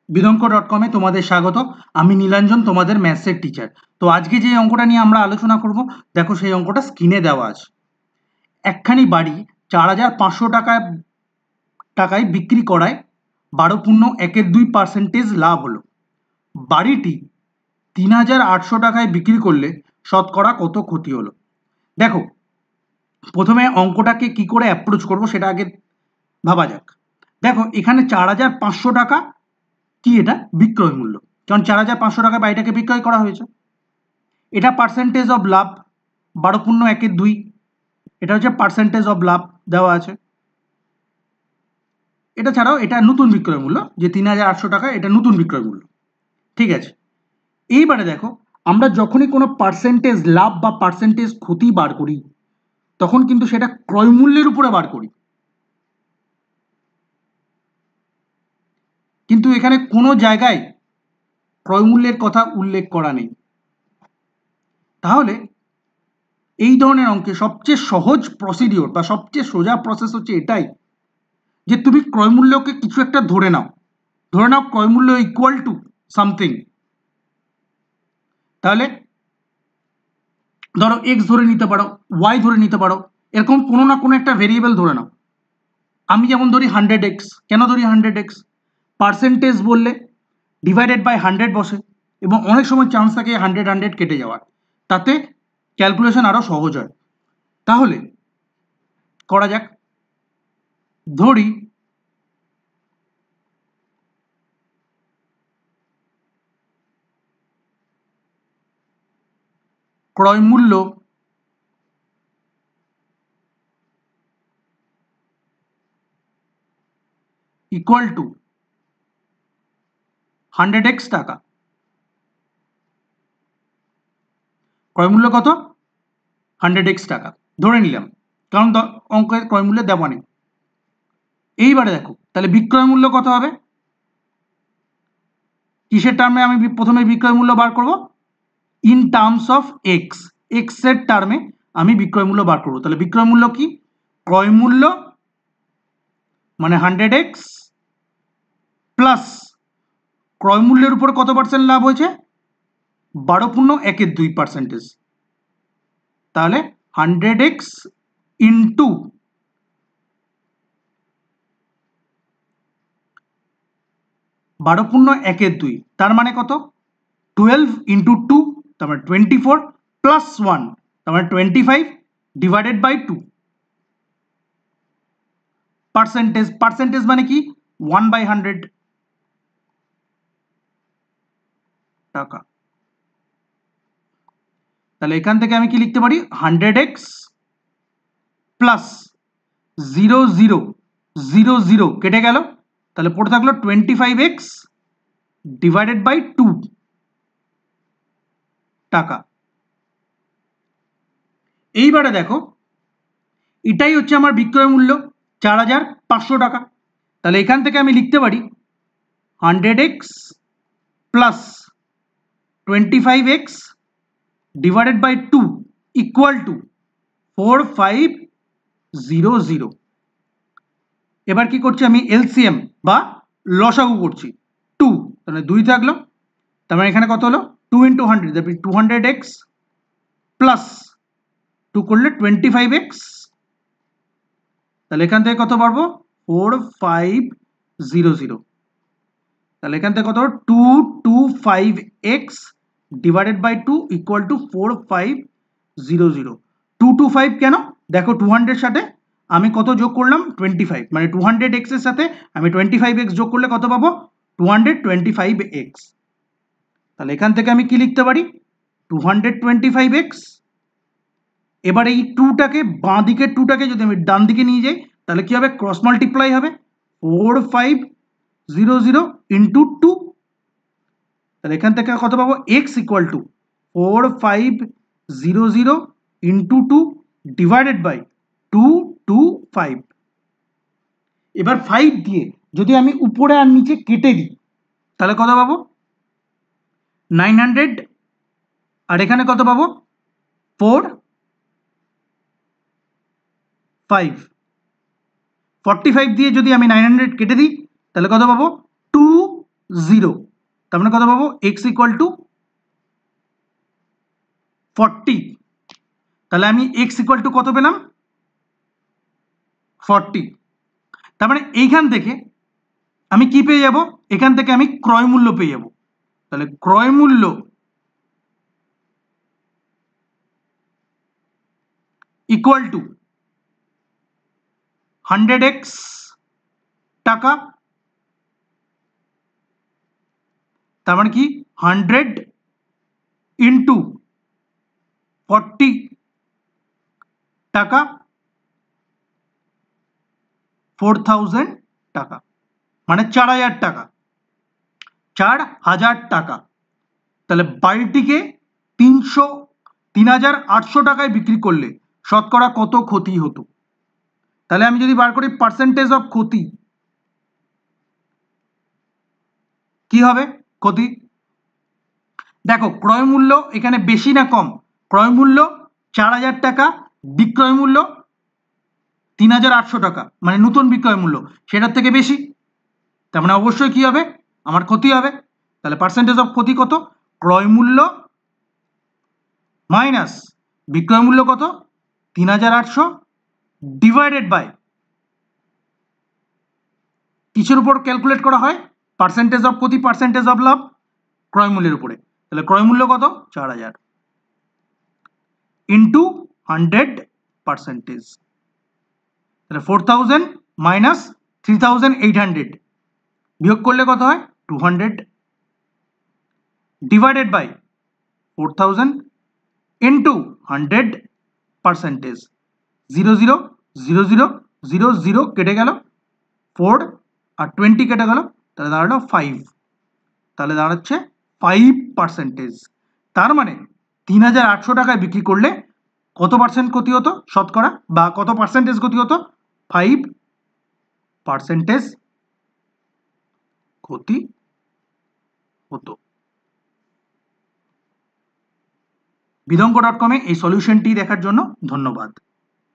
বিদঙ্ক.com-এ তোমাদের স্বাগত। আমি নীলাঞ্জন, তোমাদের ম্যাথসের টিচার। তো আজকে যে অঙ্কটা নিয়ে আমরা আলোচনা করব, দেখো সেই অঙ্কটা স্ক্রিনে দেওয়া আছে। একখানি বাড়ি 4,500 টাকায় বিক্রি করায় 12.12% লাভ হলো। বাড়িটি 3,800 টাকায় বিক্রি করলে শতকরা কত ক্ষতি হলো? দেখো, প্রথমে অঙ্কটাকে কি করে অ্যাপ্রোচ করব সেটা আগে ভাবা যাক। দেখো, এখানে 4,500 টাকা কি, এটা বিক্রয় মূল্য, কারণ 4,500 টাকায় বাড়িটাকে বিক্রয় করা হয়েছে। এটা পার্সেন্টেজ অফ লাভ 12.12, এটা হচ্ছে পার্সেন্টেজ অফ লাভ দেওয়া আছে। এটা ছাড়াও এটা নতুন বিক্রয় মূল্য, যে 3,800 টাকা, এটা নতুন বিক্রয় মূল্য। ঠিক আছে, এইবারে দেখো, আমরা যখনই কোনো পার্সেন্টেজ লাভ বা পার্সেন্টেজ ক্ষতি বার করি, তখন কিন্তু সেটা ক্রয় মূল্যের উপরে বার করি। কিন্তু এখানে কোনো জায়গায় ক্রয় মূল্যের কথা উল্লেখ করা নেই। তাহলে এই ধরনের অঙ্কে সবচেয়ে সহজ প্রসিডিওর বা সবচেয়ে সোজা প্রসেস হচ্ছে এটাই, যে তুমি ক্রয় মূল্যকে কিছু একটা ধরে নাও। ক্রয় মূল্য ইকুয়াল টু সামথিং। তাহলে ধরো এক্স ধরে নিতে পারো, ওয়াই ধরে নিতে পারো, এরকম কোনো না কোনো একটা ভেরিয়েবল ধরে নাও। আমি যেমন ধরি 100x। কেন ধরি 100x? পার্সেন্টেজ বললে ডিভাইডেড বাই 100 বসে, এবং অনেক সময় চান্স থাকে 100 কেটে যাওয়ার, তাতে ক্যালকুলেশন আরো সহজ হয়। তাহলে করা যাক। ধরি ক্রয় মূল্য ইকুয়াল টু 100x টাকা। ক্রয় মূল্য কত? 100x টাকা ধরে নিলাম, কারণ অঙ্কের ক্রয় মূল্যে দেওয়া নেই। এইবারে দেখো, তাহলে বিক্রয় মূল্য কত হবে? কিসের টার্মে আমি প্রথমে বিক্রয় মূল্য বার করব? In terms of x. X এর টার্মে আমি বিক্রয় মূল্য বার করব। তাহলে বিক্রয় মূল্য কি? ক্রয় মূল্য মানে 100x প্লাস ক্রয় মূল্যের উপর কত পার্সেন্ট লাভ হয়েছে? 12.12%। তাহলে 100x ইন্টু 12.12, তার মানে কত? 12 ইন্টু 2, তার মানে 24, প্লাস 1, তার মানে 25, ডিভাইডেড বাই 2। পার্সেন্টেজ মানে কি? 1/100 টাকা। তাহলে এখান থেকে আমি কি লিখতে পারি? 100x প্লাস 0 0 0 0 কেটে গেল, তাহলে পড়ে থাকলো 25x ডিভাইডেড বাই 2 টাকা। এইবারে দেখো, এটাই হচ্ছে আমার বিক্রয় মূল্য 4,500 টাকা। তাহলে এখান থেকে আমি লিখতে পারি 100x plus 25x divided by 2 equal to 4500। এবার কি করছি আমি? এলসিএম বা লসাগু করছি। 2, তাহলে 2 থাকলো, তার মানে এখানে কত হলো? 2 ইন্টু 100, 200x প্লাস 2 করলে 25x, তাহলে এখান থেকে কত পারবো? 4500। তাহলে এখান থেকে কত? 225x divided by 2 equal to 4500। 225 কেন? দেখো 200 সাথে আমি কত যোগ করলাম? 25, মানে 200x এর সাথে আমি 25x যোগ করলে কত পাবো? 225x। তাহলে এখান থেকে আমি কি লিখতে পারি? 225x। এবার এই 2টাকে, বাঁ দিকের 2টাকে যদি আমি ডান দিকে নিয়ে যাই, তাহলে কি হবে? ক্রস মাল্টিপ্লাই হবে, 4500 ইন্টু 2। তাহলে এখান থেকে কত পাবো? x equal to 4500 into 2 divided by 225। এবার 5 দিয়ে যদি আমি উপরে আর নিচে কেটে দিই, তাহলে কত পাবো? 900। আর এখানে কত পাবো? 45 দিয়ে যদি আমি 900 কেটে দিই, তাহলে কত পাবো? 2 0, তার মানে কত পাবো x ইকুয়াল টু 40। তাহলে আমি x ইকুয়াল টু কত পেলাম 40। তার মানে এইখান থেকে আমি কি পেয়ে যাব, এখান থেকে আমি ক্রয় মূল্য পেয়ে যাব। তাহলে ক্রয় মূল্য ইকুয়াল টু 100x টাকা, তার মানে কি 100 ইন্টু 40 টাকা 4000 টাকা, মানে 4000 টাকা, 4000 টাকা। তাহলে বাড়িটিকে 3800 টাকায় বিক্রি করলে শতকরা কত ক্ষতি হতো? তাহলে আমি যদি বার করি পার্সেন্টেজ অফ ক্ষতি, কি হবে ক্ষতি? দেখো ক্রয় মূল্য এখানে বেশি না কম? ক্রয় মূল্য 4000 টাকা, বিক্রয় মূল্য 3800 টাকা, মানে নতুন বিক্রয় মূল্য সেটার থেকে বেশি, তার মানে অবশ্যই কি হবে আমার ক্ষতি হবে। তাহলে পার্সেন্টেজ অফ ক্ষতি কত? ক্রয় মূল্য মাইনাস বিক্রয় মূল্য কত 3800 ডিভাইডেড বাই কিসের উপর ক্যালকুলেট করা হয়? পার্সেন্টেজ অফ ক্ষতি, পার্সেন্টেজ অফ লাভ ক্রয় মূল্যের উপরে। তাহলে ক্রয় মূল্য কত 4000 ইন্টু 100%, তাহলে 4000 মাইনাস 3800 বিয়োগ করলে কত হয় 200 ডিভাইডেড বাই 4000 ইন্টু 100%, 0 0 0 0 0 0 কেটে গেল, 4 আর 20 কেটে গেল, তাহলে দাঁড়ালো 5, তাহলে দাঁড়াচ্ছে 5%। তার মানে 3800 টাকায় বিক্রি করলে কত পার্সেন্ট ক্ষতি হতো শতকরা, বা কত পার্সেন্টেজ ক্ষতি হতো? 5% ক্ষতি হতো। বিদঙ্গ.com-এ এই সলিউশনটি দেখার জন্য ধন্যবাদ।